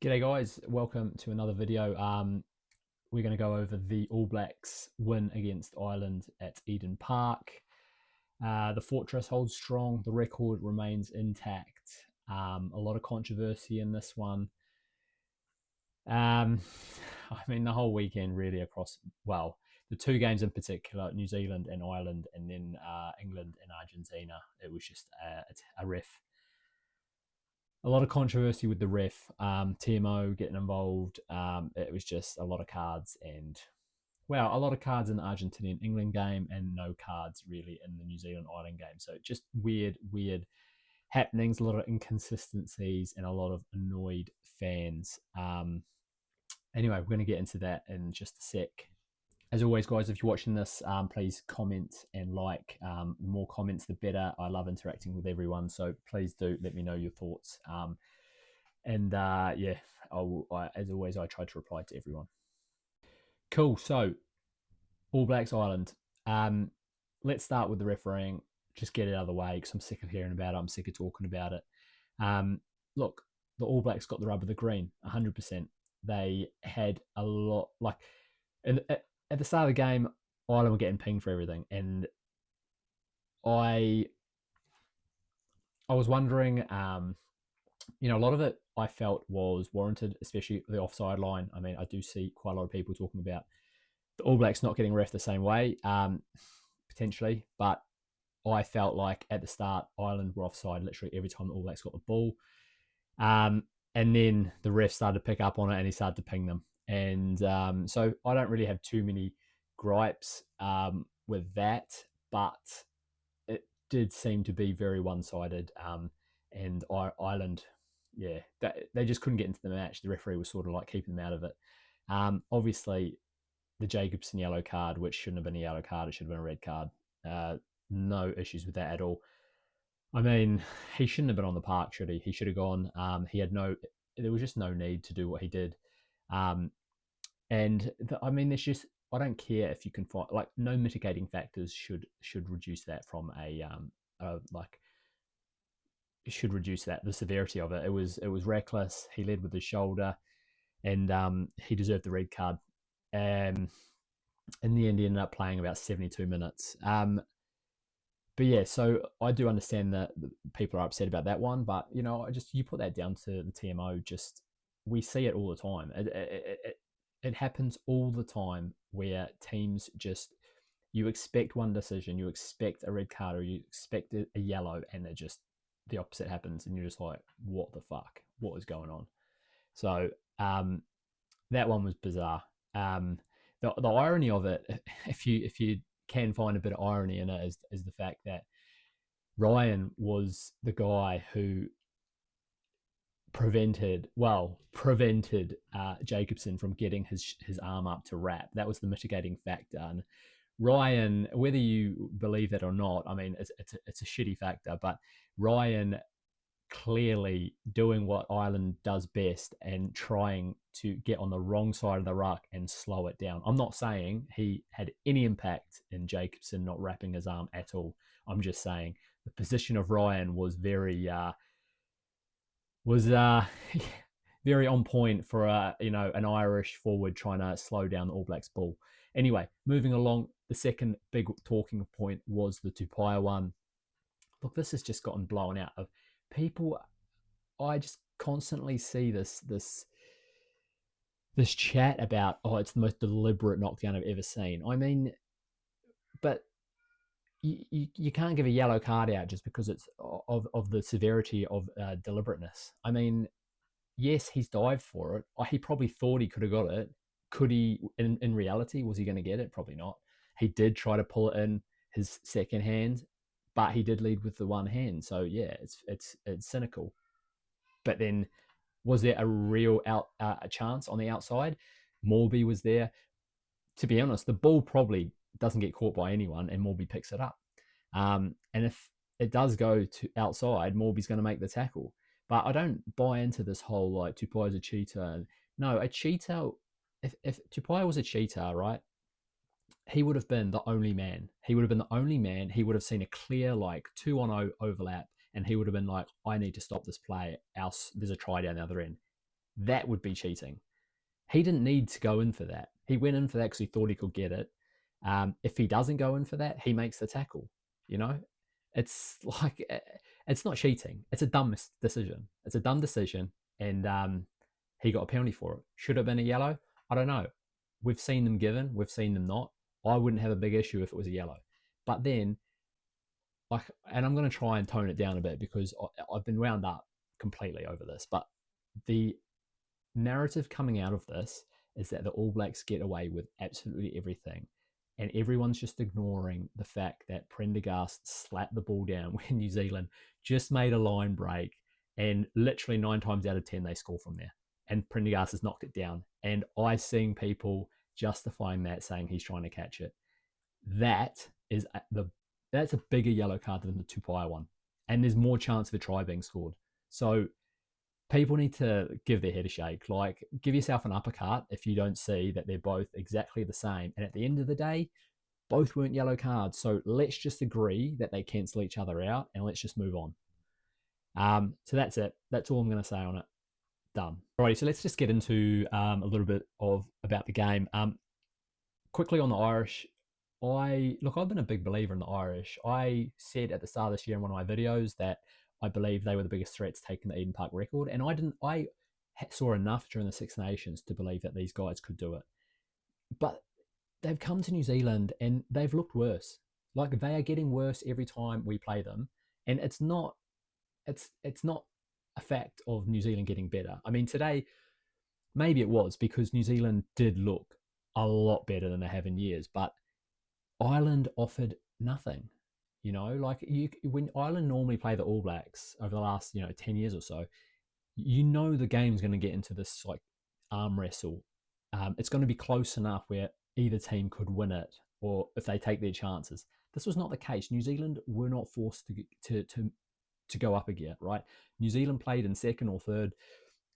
G'day guys, welcome to another video. We're going to go over the All Blacks win against Ireland at Eden Park. The fortress holds strong, the record remains intact. A lot of controversy in this one. Um, I mean, the whole weekend really across, well, the two games in particular, New Zealand and Ireland, and then England and Argentina. It was just a ref, a lot of controversy with the ref, TMO getting involved. It was just a lot of cards and, well, a lot of cards in the Argentinian England game and no cards really in the New Zealand Ireland game. So just weird happenings, a lot of inconsistencies, and a lot of annoyed fans. Anyway, we're going to get into that in just a sec. As always, guys, if you're watching this, please comment and like. The more comments, the better. I love interacting with everyone, so please do let me know your thoughts. Yeah, as always, I try to reply to everyone. Cool. So, All Blacks Ireland. Let's start with the refereeing. Just get it out of the way because I'm sick of hearing about it. I'm sick of talking about it. Look, the All Blacks got the rub of the green, 100%. They had a lot, like, at the start of the game, Ireland were getting pinged for everything, and I I was wondering, a lot of it I felt was warranted, especially the offside line. I mean, I do see quite a lot of people talking about the All Blacks not getting ref the same way, potentially, but I felt like at the start Ireland were offside literally every time the All Blacks got the ball, and then the ref started to pick up on it and he started to ping them, and so I don't really have too many gripes with that, but it did seem to be very one-sided. And Ireland, yeah, they just couldn't get into the match. The referee was sort of like keeping them out of it. Obviously, the Jacobson yellow card, which shouldn't have been a yellow card, it should have been a red card. No issues with that at all. I mean, he shouldn't have been on the park, should he? He should have gone. He had no. There was just no need to do what he did. Um, I mean, there's just I don't care if you can find like no mitigating factors should reduce that from like should reduce that the severity of it. It was reckless. He led with his shoulder, and he deserved the red card. Um, in the end, he ended up playing about 72 minutes. But yeah, so I do understand that people are upset about that one, but I just you put that down to the TMO. Just we see it all the time. It happens all the time where teams just you expect one decision, you expect a red card, or you expect a yellow, and it just the opposite happens, and you're just like, what the fuck? What is going on? So that one was bizarre. The irony of it, if you can find a bit of irony in it, is the fact that Ryan was the guy who prevented Jacobson from getting his arm up to wrap. That was the mitigating factor. And Ryan, whether you believe that or not, I mean, it's a shitty factor, but Ryan clearly doing what Ireland does best and trying to get on the wrong side of the ruck and slow it down. I'm not saying he had any impact in Jacobson not wrapping his arm at all. I'm just saying the position of Ryan was very on point for an Irish forward trying to slow down the All Blacks ball. Anyway, moving along, the second big talking point was the Tupaia one. Look, this has just gotten blown out of people. I just constantly see this chat about, oh, it's the most deliberate knockdown I've ever seen. I mean, but you can't give a yellow card out just because it's of the severity of deliberateness. I mean, yes, he's dived for it. He probably thought he could have got it. Could he? In reality, was he going to get it? Probably not. He did try to pull it in his second hand, but he did lead with the one hand. So yeah, it's cynical. But then, was there a real a chance on the outside? Morby was there. To be honest, the ball probably doesn't get caught by anyone, and Morby picks it up. And if it does go to outside, Morby's going to make the tackle. But I don't buy into this whole like Tupai's a cheater. No, a cheater. If Tupai was a cheater, right, he would have been the only man. He would have been the only man. He would have seen a clear like 2-on-0 overlap, and he would have been like, "I need to stop this play. Else, there's a try down the other end." that would be cheating. He didn't need to go in for that. He went in for that because he thought he could get it. If he doesn't go in for that, he makes the tackle. You know, it's like it's not cheating. It's a dumb decision. It's a dumb decision, and he got a penalty for it. Should have been a yellow. I don't know. We've seen them given. We've seen them not. I wouldn't have a big issue if it was a yellow. But then, like, and I'm going to try and tone it down a bit because I've been wound up completely over this. But the narrative coming out of this is that the All Blacks get away with absolutely everything. And everyone's just ignoring the fact that Prendergast slapped the ball down when New Zealand just made a line break. And literally 9 times out of 10, they score from there. And Prendergast has knocked it down. And I seen people justifying that, saying he's trying to catch it. That's a bigger yellow card than the Tupai one. And there's more chance of a try being scored. So people need to give their head a shake. Like, give yourself an uppercut if you don't see that they're both exactly the same. And at the end of the day, both weren't yellow cards. So let's just agree that they cancel each other out and let's just move on. So that's it. That's all I'm going to say on it. Done. Alrighty, so let's just get into a little bit about the game. Quickly on the Irish, I've been a big believer in the Irish. I said at the start of this year in one of my videos that I believe they were the biggest threats taking the Eden Park record, and I saw enough during the Six Nations to believe that these guys could do it. But they've come to New Zealand and they've looked worse. Like, they are getting worse every time we play them, and it's not a fact of New Zealand getting better. I mean, today maybe it was because New Zealand did look a lot better than they have in years, but Ireland offered nothing. You know, like when Ireland normally play the All Blacks over the last 10 years or so, the game's going to get into this like arm wrestle. It's going to be close enough where either team could win it, or if they take their chances. This was not the case. New Zealand were not forced to go up a gear, right? New Zealand played in second or third.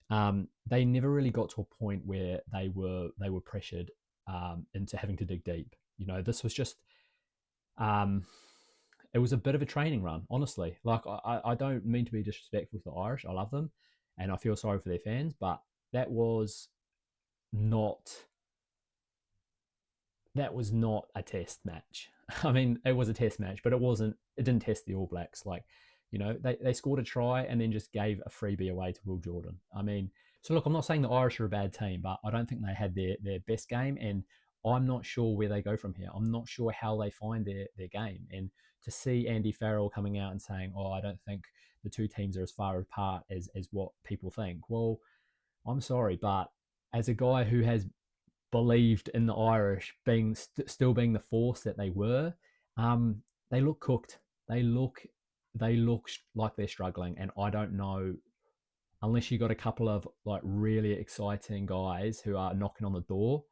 They never really got to a point where they were pressured into having to dig deep. This was just it was a bit of a training run, honestly. Like, I don't mean to be disrespectful to the Irish. I love them and I feel sorry for their fans, but that was not a test match. I mean, it was a test match, but it didn't test the All Blacks. Like, they scored a try and then just gave a freebie away to Will Jordan. I mean, so look, I'm not saying the Irish are a bad team, but I don't think they had their best game, and I'm not sure where they go from here. I'm not sure how they find their game. And to see Andy Farrell coming out and saying, "Oh, I don't think the two teams are as far apart as what people think." Well, I'm sorry, but as a guy who has believed in the Irish still being the force that they were, they look cooked. They look like they're struggling, and I don't know, unless you got a couple of like really exciting guys who are knocking on the door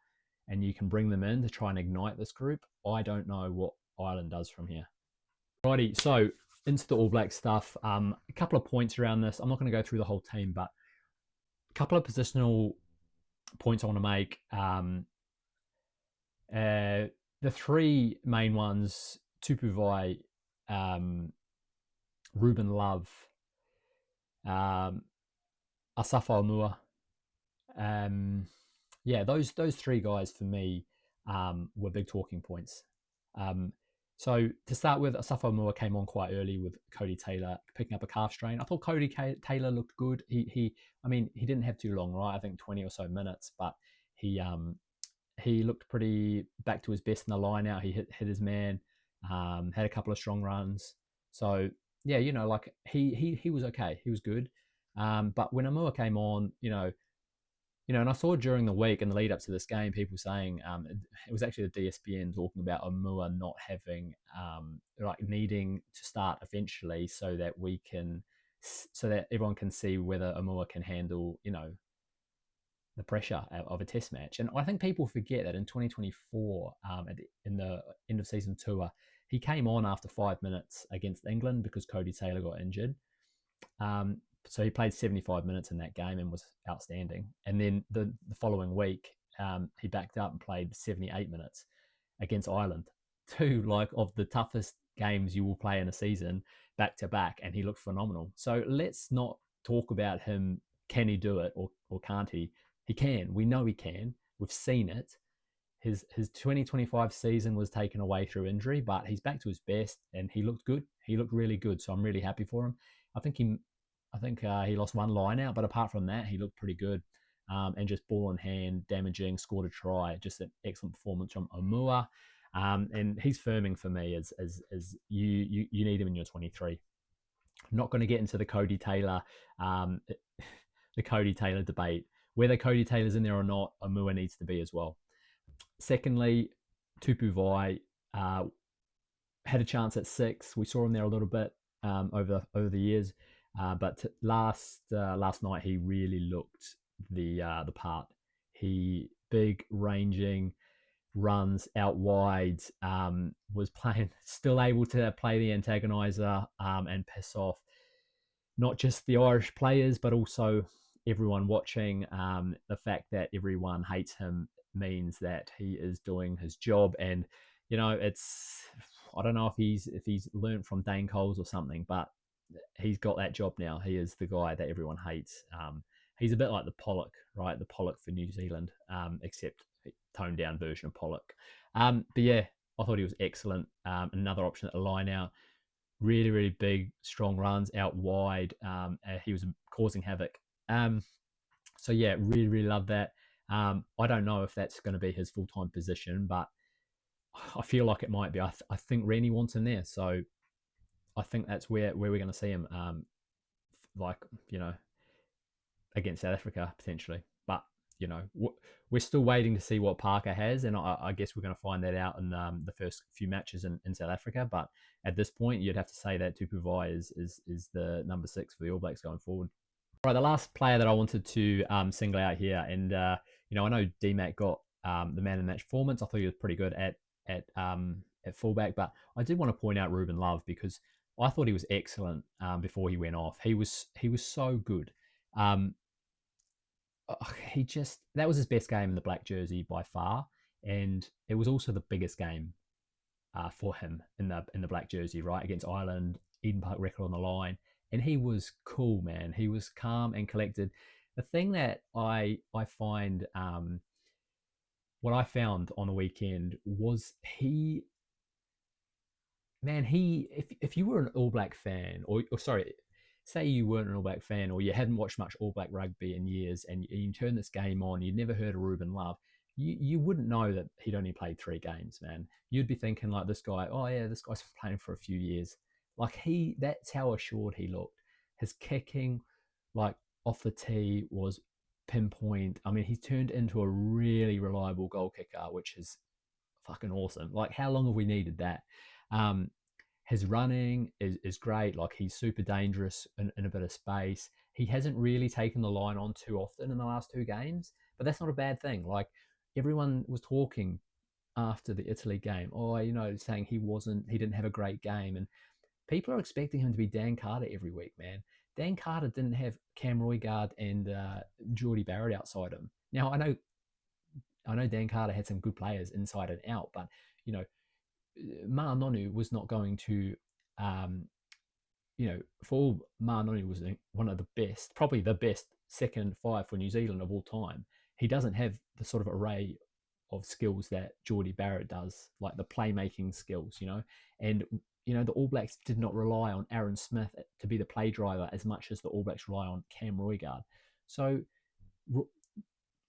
and you can bring them in to try and ignite this group. I don't know what Ireland does from here. Righty, so into the All Black stuff. A couple of points around this. I'm not going to go through the whole team, but a couple of positional points I want to make. The three main ones: Tupu Vai, Ruben Love, Asafo Aumua. Those three guys for me were big talking points. So to start with, Asafo Aumua came on quite early with Cody Taylor picking up a calf strain. I thought Cody Taylor looked good. He didn't have too long, right? I think 20 or so minutes, but he looked pretty back to his best in the line out. He hit his man, had a couple of strong runs. So yeah, like he was okay. He was good. But when Aumua came on, and I saw during the week and the lead up to this game, people saying it was actually the DSBN talking about Aumua not having needing to start eventually so that everyone can see whether Aumua can handle the pressure of a test match. And I think people forget that in 2024, in the end of season tour, he came on after 5 minutes against England because Cody Taylor got injured. So he played 75 minutes in that game and was outstanding. And then the following week, he backed up and played 78 minutes against Ireland. Two of the toughest games you will play in a season back to back, and he looked phenomenal. So let's not talk about him can he do it or can't he? He can. We know he can. We've seen it. His 2025 season was taken away through injury, but he's back to his best and he looked good. He looked really good. So I'm really happy for him. I think he lost one line out, but apart from that, he looked pretty good. And just ball in hand, damaging, scored a try. Just an excellent performance from Omua. And he's firming for me as you need him in your 23. I'm not going to get into the Cody Taylor the Cody Taylor debate. Whether Cody Taylor's in there or not, Omua needs to be as well. Secondly, Tupu Vai had a chance at 6. We saw him there a little bit over the years, but last night he really looked the part. He big ranging runs out wide, was still able to play the antagonizer and piss off not just the Irish players but also everyone watching. The fact that everyone hates him means that he is doing his job, and I don't know if he's learned from Dane Coles or something, but he's got that job now. He is the guy that everyone hates. He's a bit like the Pollock, right? The Pollock for New Zealand, except toned down version of Pollock. But yeah, I thought he was excellent. Another option at the line out. Really, really big, strong runs out wide. He was causing havoc. So yeah, really, really love that. I don't know if that's going to be his full-time position, but I feel like it might be. I think Rennie wants him there, so I think that's where we're going to see him. Against South Africa potentially. But we're still waiting to see what Parker has, and I guess we're going to find that out in the first few matches in South Africa. But at this point, you'd have to say that Tupu Vai is the number 6 for the All Blacks going forward. All right, the last player that I wanted to single out here, and I know DMAC got the man of the match performance. I thought he was pretty good at fullback, but I did want to point out Ruben Love because I thought he was excellent before he went off. He was so good. That was his best game in the black jersey by far, and it was also the biggest game for him in the black jersey, right, against Ireland. Eden Park record on the line, and he was cool, man. He was calm and collected. The thing that I find, what I found on the weekend was if you were an All Black fan, or sorry, say you weren't an All Black fan or you hadn't watched much All Black rugby in years, and you turn this game on, you'd never heard of Ruben Love, you wouldn't know that he'd only played 3 games, man. You'd be thinking like, this guy, oh yeah, this guy's been playing for a few years. Like that's how assured he looked. His kicking, like off the tee, was pinpoint. I mean, he's turned into a really reliable goal kicker, which is fucking awesome. Like, how long have we needed that? His running is great. Like, he's super dangerous in a bit of space. He hasn't really taken the line on too often in the last 2 games, but that's not a bad thing. Like, everyone was talking after the Italy game, saying he didn't have a great game, and people are expecting him to be Dan Carter every week, man. Dan Carter didn't have Cam Roigard and Jordie Barrett outside him. Now, I know Dan Carter had some good players inside and out, but Ma'a Nonu was not going to, for Ma'a Nonu was one of the best, probably the best second 5 for New Zealand of all time. He doesn't have the sort of array of skills that Jordie Barrett does, like the playmaking skills, and the All Blacks did not rely on Aaron Smith to be the play driver as much as the All Blacks rely on Cam Roigard. So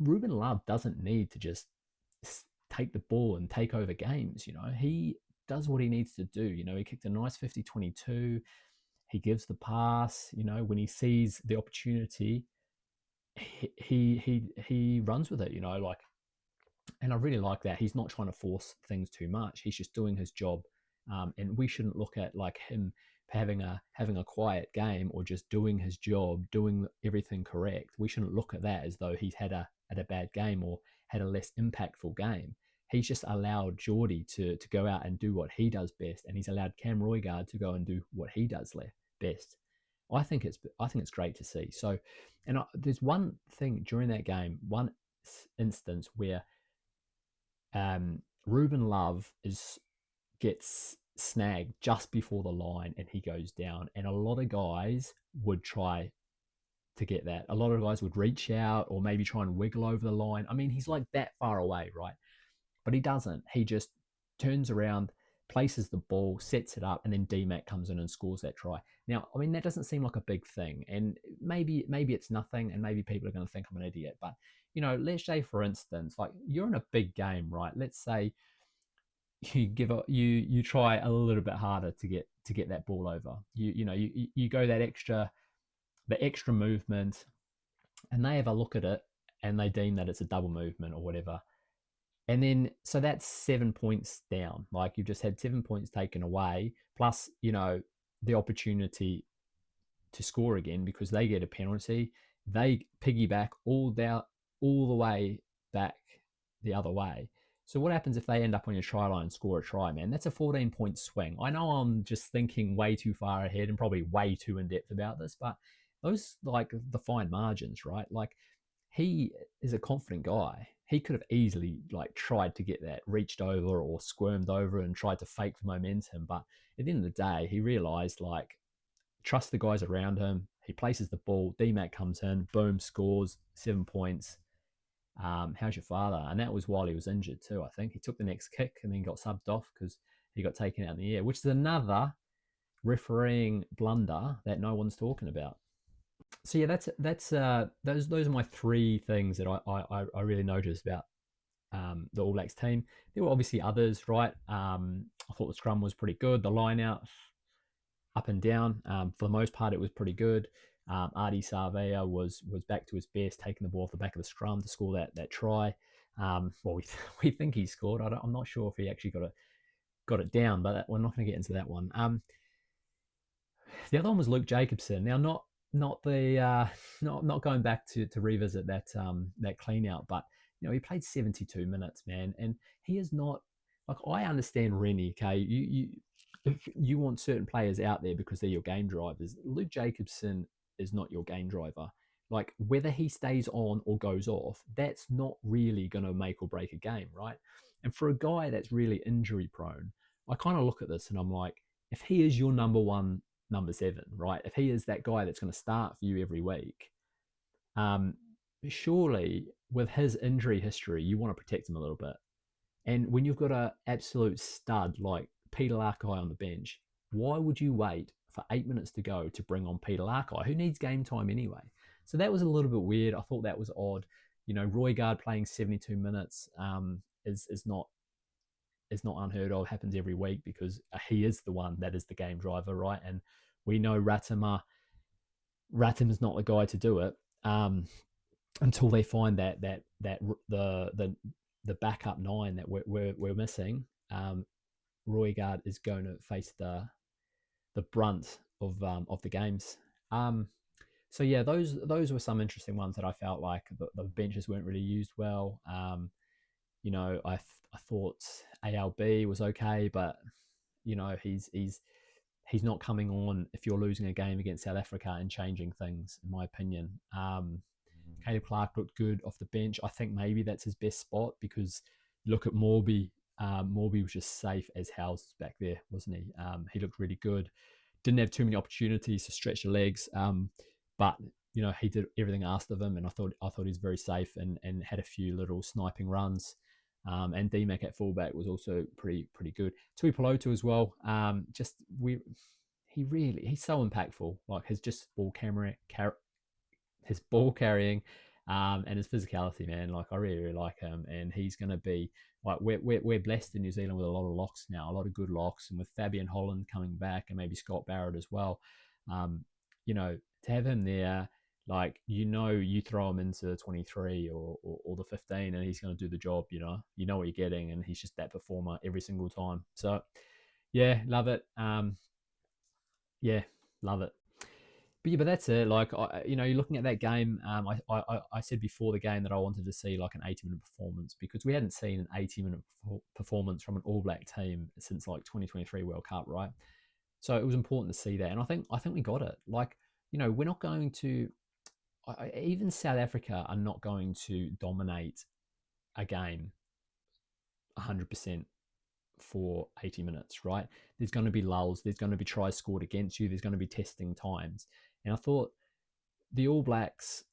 Ruben Love doesn't need to just take the ball and take over games. He does what he needs to do. He kicked a nice 50-22. He gives the pass. When he sees the opportunity, he runs with it. And I really like that. He's not trying to force things too much. He's just doing his job. And we shouldn't look at like him having a quiet game or just doing his job, doing everything correct. We shouldn't look at that as though he's had a bad game or had a less impactful game. He's just allowed Jordie to go out and do what he does best, and he's allowed Cam Roigard to go and do what he does best. I think it's great to see. So, and there's one thing during that game, one instance where Ruben Love gets snagged just before the line and he goes down, and a lot of guys would try to get that. A lot of guys would reach out or maybe try and wiggle over the line. I mean, he's like that far away, right? But he doesn't. He just turns around, places the ball, sets it up, and then DMAC comes in and scores that try. Now, I mean, that doesn't seem like a big thing, and maybe it's nothing, and maybe people are going to think I'm an idiot. But let's say, for instance, like you're in a big game, right? Let's say you give up, you try a little bit harder to get that ball over. You go the extra movement, and they have a look at it, and they deem that it's a double movement or whatever. And then, so that's 7 points down. Like you've just had 7 points taken away, plus, the opportunity to score again because they get a penalty. They piggyback all the way back the other way. So what happens if they end up on your try line and score a try, man? That's a 14-point swing. I know I'm just thinking way too far ahead and probably way too in depth about this, but those like the fine margins, right? Like he is a confident guy. He could have easily like tried to get that reached over or squirmed over and tried to fake the momentum. But at the end of the day, he realized like trust the guys around him. He places the ball. DMAC comes in, boom, scores 7 points. How's your father? And that was while he was injured too. I think he took the next kick and then got subbed off because he got taken out in the air, which is another refereeing blunder that no one's talking about. So yeah, that's those are my three things that I really noticed about the All Blacks team. There were obviously others, right? I thought the scrum was pretty good. The line out up and down. For the most part, it was pretty good. Ardie Savea was back to his best, taking the ball off the back of the scrum to score that try. Well, we think he scored. I'm not sure if he actually got it down, but we're not going to get into that one. The other one was Luke Jacobson. Now, not the not going back to revisit that clean out, but he played 72 minutes, man, and he is not like I understand Rennie. Okay, you want certain players out there because they're your game drivers. Luke Jacobson is not your game driver. Like whether he stays on or goes off, that's not really going to make or break a game, right? And for a guy that's really injury prone, I kind of look at this and I'm like, if he is your number one, number 7, right? If he is that guy that's going to start for you every week, surely with his injury history, you want to protect him a little bit. And when you've got an absolute stud like Peter Larkai on the bench, why would you wait for 8 minutes to go to bring on Peter Larkai, who needs game time anyway? So that was a little bit weird. I thought that was odd. Roygaard playing 72 minutes is not unheard of. Happens every week because he is the one that is the game driver, right? And we know Ratim is not the guy to do it until they find that the backup 9 that we're missing. Roygaard is going to face the brunt of the games. So yeah, those were some interesting ones that I felt like the benches weren't really used well. I thought ALB was okay, but he's not coming on if you're losing a game against South Africa and changing things, in my opinion. Caleb Clarke looked good off the bench. I think maybe that's his best spot because look at Morby. Morby was just safe as houses back there, wasn't he? He looked really good. Didn't have too many opportunities to stretch the legs, but he did everything asked of him, and I thought he was very safe and had a few little sniping runs. And DMAC at fullback was also pretty good. Tuipulotu as well. He's so impactful. Like his just his ball carrying, and his physicality, man. Like I really like him, and he's going to be like we're blessed in New Zealand with a lot of locks now, a lot of good locks, and with Fabian Holland coming back and maybe Scott Barrett as well. To have him there. Like, you throw him into 23 or the 15 and he's going to do the job, you know what you're getting, and he's just that performer every single time. So, yeah, love it. Yeah, love it. But that's it. Like, you're looking at that game. I said before the game that I wanted to see like an 80-minute performance because we hadn't seen an 80-minute performance from an All Black team since like 2023 World Cup, right? So it was important to see that, and I think we got it. Like, we're not going to. Even South Africa are not going to dominate a game 100% for 80 minutes, right? There's going to be lulls. There's going to be tries scored against you. There's going to be testing times. And I thought the All Blacks,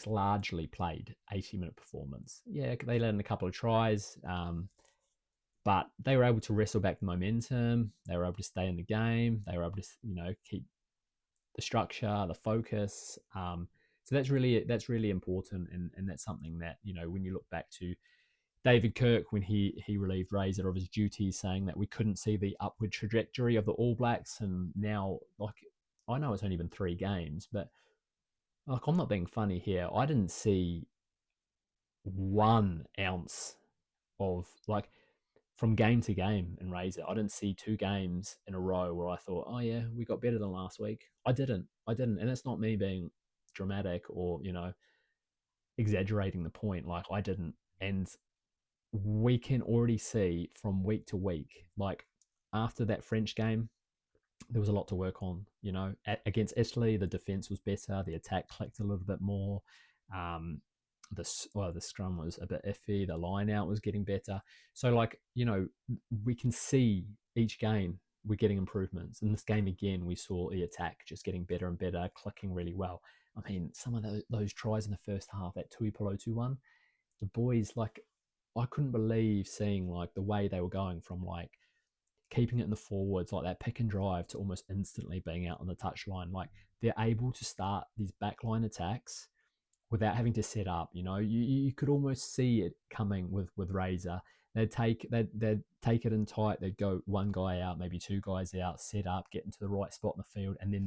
largely played 80-minute performance. Yeah, they let in a couple of tries, but they were able to wrestle back the momentum. They were able to stay in the game. They were able to, keep the structure, the focus. So that's really important, and that's something that, when you look back to David Kirk when he relieved Razor of his duties, saying that we couldn't see the upward trajectory of the All Blacks, and now, like, I know it's only been 3 games, but like, I'm not being funny here. I didn't see 1 ounce of, like, from game to game in Razor. I didn't see 2 games in a row where I thought, oh yeah, we got better than last week. I didn't, and it's not me being dramatic or exaggerating the point. Like, I didn't, and we can already see from week to week. Like, after that French game, there was a lot to work on. Against Italy, the defense was better, the attack clicked a little bit more. The scrum was a bit iffy, the line out was getting better. So, like, we can see each game we're getting improvements. In this game again, we saw the attack just getting better and better, clicking really well. I mean, some of those tries in the first half, that Tuipulotu one, the boys, like, I couldn't believe seeing, like, the way they were going from, like, keeping it in the forwards, like that pick and drive, to almost instantly being out on the touchline. Like, they're able to start these backline attacks without having to set up. You could almost see it coming with Razor. They'd take it in tight. They'd go one guy out, maybe 2 guys out, set up, get into the right spot in the field, and then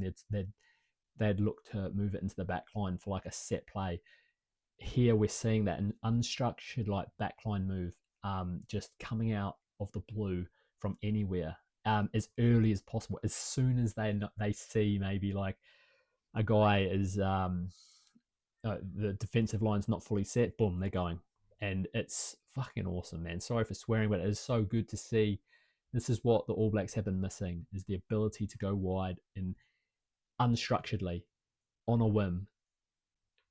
they'd look to move it into the back line for, like, a set play. Here we're seeing that an unstructured, like, backline move, just coming out of the blue from anywhere, as early as possible. As soon as they see maybe, like, a guy is the defensive line's not fully set, boom, they're going, and it's fucking awesome, man. Sorry for swearing, but it is so good to see. This is what the All Blacks have been missing: is the ability to go wide and unstructuredly on a whim.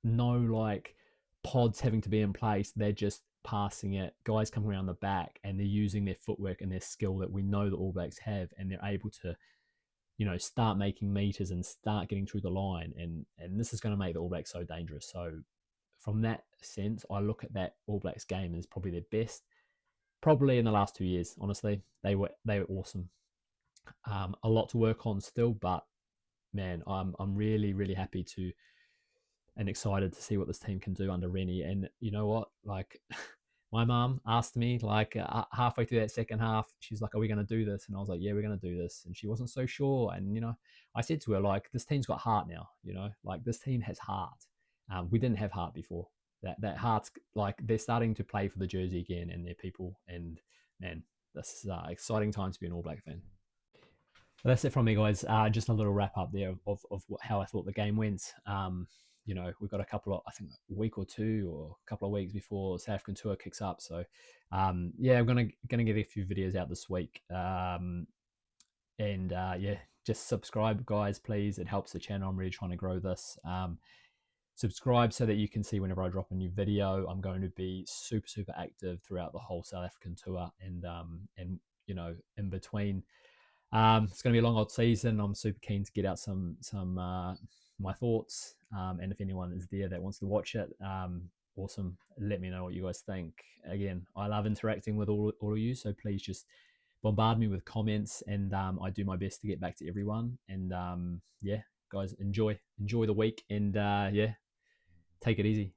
No, like, pods having to be in place. They're just passing it. Guys coming around the back, and they're using their footwork and their skill that we know the All Blacks have, and they're able to, start making meters and start getting through the line. And this is going to make the All Blacks so dangerous. So from that sense, I look at that All Blacks game as probably their best, probably in the last 2 years. Honestly, they were awesome. A lot to work on still, but man, I'm really, really happy to and excited to see what this team can do under Rennie. And you know what? Like, my mom asked me, like, halfway through that second half, she's like, "Are we going to do this?" And I was like, "Yeah, we're going to do this." And she wasn't so sure. And I said to her, like, this team's got heart now. Like, this team has heart. We didn't have heart before. That heart's, like, they're starting to play for the jersey again and their people. And man, this is exciting time to be an All Black fan. Well, that's it from me, guys. Just a little wrap up there of how I thought the game went. We've got I think, a week or 2 or a couple of weeks before South African tour kicks up. So, yeah, I'm gonna get a few videos out this week. Yeah, just subscribe, guys, please. It helps the channel. I'm really trying to grow this. Subscribe so that you can see whenever I drop a new video. I'm going to be super, super active throughout the whole South African tour, and in between. It's going to be a long old season. I'm super keen to get out some my thoughts, and if anyone is there that wants to watch it, awesome. Let me know what you guys think. Again, I love interacting with all of you, so please just bombard me with comments, and I do my best to get back to everyone. And yeah, guys, enjoy the week, and yeah, take it easy.